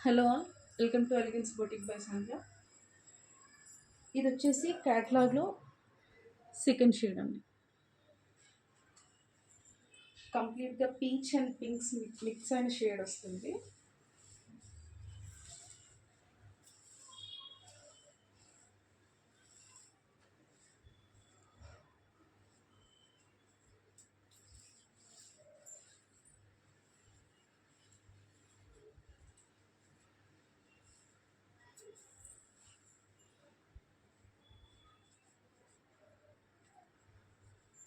Hello all, welcome to elegance boutique by Sandhya. ఇది వచ్చేసి క్యాటలాగ్లో సెకండ్ షేడ్ అండి. కంప్లీట్గా పీచ్ అండ్ పింక్స్ మిక్స్ అయిన షేడ్ వస్తుంది.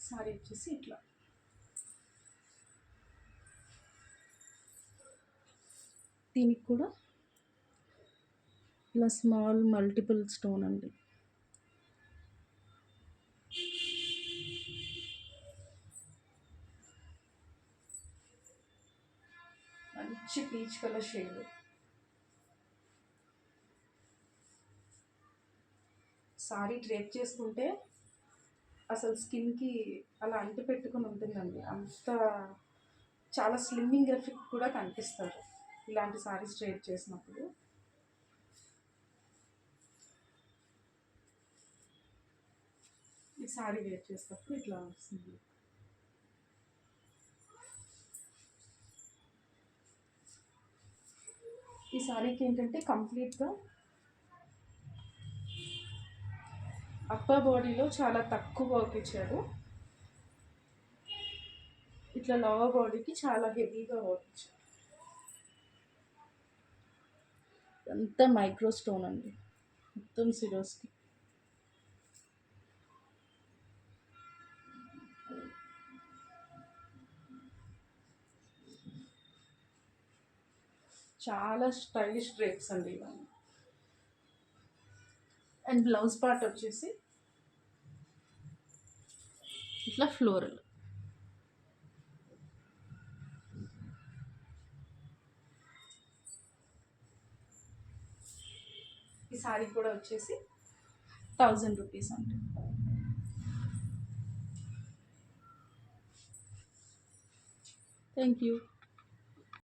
సారీ వచ్చేసి ఇట్లా దీనికి కూడా ఇలా స్మాల్ మల్టిపుల్ స్టోన్ అండి. మంచి peach colour shade. Sorry drape చేసుకుంటే అసలు స్కిన్కి అలా అంటి పెట్టుకుని ఉంటుందండి. అంత చాలా స్లిమ్మింగ్ ఎఫెక్ట్ కూడా కనిపిస్తారు ఇలాంటి సారీస్ డ్రేప్ చేసినప్పుడు. ఈ సారీ వేర్ చేసినప్పుడు ఇట్లా వస్తుంది. ఈ సారీకి ఏంటంటే కంప్లీట్గా అప్పర్ బాడీలో చాలా తక్కువ వర్క్ ఇచ్చారు. ఇట్లా లోవర్ బాడీకి చాలా హెవీగా వర్క్ ఇచ్చారు. అంతా మైక్రో స్టోన్ అండి, మొత్తం సిరోస్కి. చాలా స్టైలిష్ డ్రేప్స్ అండి ఇవన్నీ. అండ్ బ్లౌజ్ పార్ట్ వచ్చేసి ఇట్లా ఫ్లోరల్. ఈ సారీ కూడా వచ్చేసి 1000 రూపీస్ అండి. Thank you.